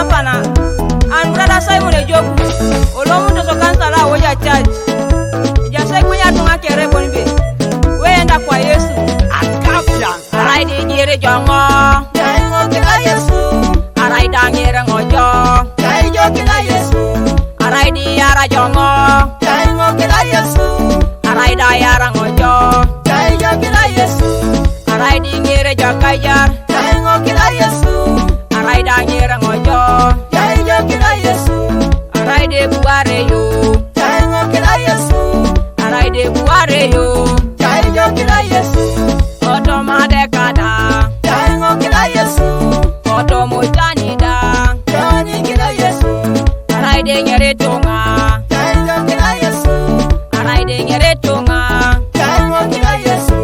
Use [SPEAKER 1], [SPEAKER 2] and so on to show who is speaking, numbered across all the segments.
[SPEAKER 1] pana pana. And brother Simon Ejoku. Olomu to so kansala woja church. Ijase kunya tunga kere bonbe. Wenda kwa Yesu.
[SPEAKER 2] Akapya.
[SPEAKER 1] Arai di nyere jongo.
[SPEAKER 2] Jaingo kila Yesu.
[SPEAKER 1] Arai da nyere ngojo.
[SPEAKER 2] Jaijo kila Yesu.
[SPEAKER 1] Arai di yara jongo.
[SPEAKER 2] Jaingo kila Yesu.
[SPEAKER 1] Arai da yara ngojo.
[SPEAKER 2] Jaijo kila Yesu.
[SPEAKER 1] Arai di nyere jokaijar.
[SPEAKER 2] Jaingo kila Yesu.
[SPEAKER 1] Arai da nyere ngojo.
[SPEAKER 2] Jaijo kila Yesu.
[SPEAKER 1] Arai de buare yo.
[SPEAKER 2] Jaingo kila Yesu.
[SPEAKER 1] Arai de buare yo.
[SPEAKER 2] Jaijo kila Yesu.
[SPEAKER 1] Oto made kada.
[SPEAKER 2] Jaingo kila Yesu.
[SPEAKER 1] Oto mutani da.
[SPEAKER 2] Jani kila Yesu.
[SPEAKER 1] Arai de nyere tunga.
[SPEAKER 2] Jaijo kila Yesu.
[SPEAKER 1] Arai de nyere tunga.
[SPEAKER 2] Jaingo kila Yesu.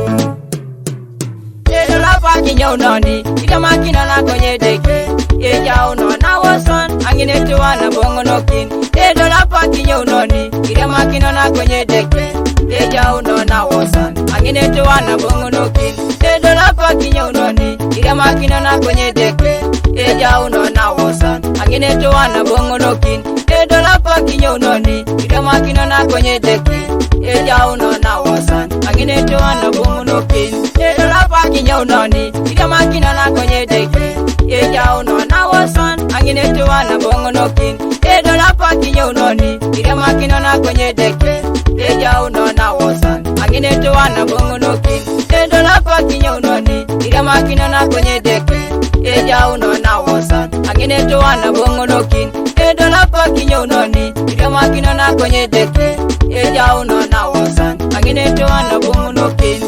[SPEAKER 1] Edo la pa kinyo noni. Ika makina na konye deke. Eja uno na wason. Angine tuwa na bongo nokin. Edo la pa kinyo noni. Ika makina na konye deke. Eja uno na wason. Angine tuwa na bongo nokin. Edo la pa kinyo noni. Ika makina na konye deke. Eja uno na wason. Angine tuwa na bongo nokin. Edo la pa kinyo noni. Ika makina na konye deke. Eja uno na wason. Angine tuwa na bongo nokin. Edo la pa kinyo noni. Ika makina na konye deke. Eja uno na wason. Angine tuwa na bongo nokin. Edo la pa kinyo noni. Ika makina na konye deke. Eja uno na wason. Angine tuwa na bongo nokin. Edo la pa kinyo noni. Ika makina na konye deke. Eja uno na wason. Angine tuwa na bongo nokin. Edo la pa kinyo noni. Ika makina na konye deke. Eja uno na wason. Angine tuwa na bongo nokin.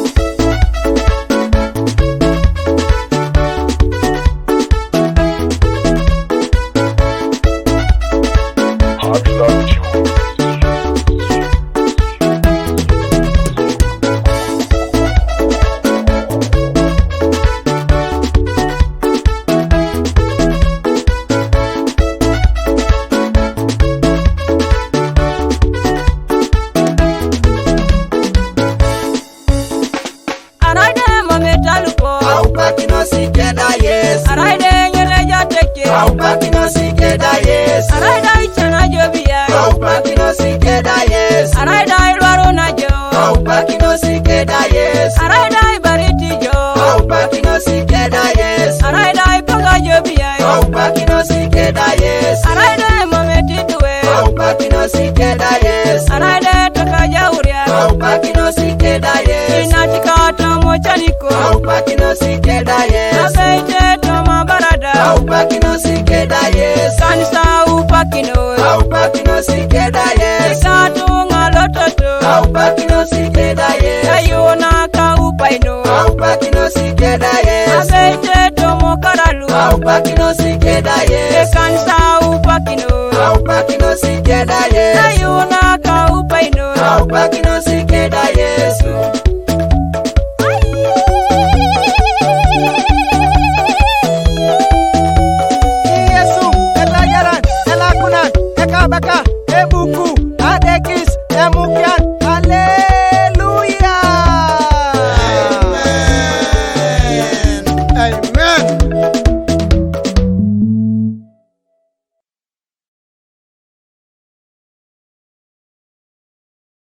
[SPEAKER 2] Aupakinos Kede Yesu.
[SPEAKER 1] Arai de nyere jateke.
[SPEAKER 2] Aupakinos Kede Yesu.
[SPEAKER 1] Arai da ichana jobia.
[SPEAKER 2] Aupakinos Kede Yesu.
[SPEAKER 1] Arai da ilwaro na jo.
[SPEAKER 2] Aupakinos Kede Yesu.
[SPEAKER 1] Arai da ibariti jo.
[SPEAKER 2] Aupakinos Kede Yesu.
[SPEAKER 1] Arai da ipaga jobia.
[SPEAKER 2] Aupakinos Kede Yesu.
[SPEAKER 1] Arai da mameti tuwe.
[SPEAKER 2] Aupakinos Kede Yesu.
[SPEAKER 1] Arai da toka jauria.
[SPEAKER 2] Aupakinos Kede Yesu.
[SPEAKER 1] Inatika tomo chaniko.
[SPEAKER 2] Aupakinos Kede Yesu.
[SPEAKER 1] Abeite toma barada.
[SPEAKER 2] Aupakinos Kede Yesu.
[SPEAKER 1] Kanisa upakino.
[SPEAKER 2] Aupakinos Kede Yesu.
[SPEAKER 1] Ikatu ngalototo.
[SPEAKER 2] Aupakinos Kede Yesu.
[SPEAKER 1] Ayuna ka upaino.
[SPEAKER 2] Aupakinos Kede Yesu.
[SPEAKER 1] Abeite tomo karalu.
[SPEAKER 2] Aupakinos Kede Yesu.
[SPEAKER 1] Kanisa upakino.
[SPEAKER 2] Aupakinos Kede Yesu.
[SPEAKER 1] Ayuna ka upaino.
[SPEAKER 2] Aupakinos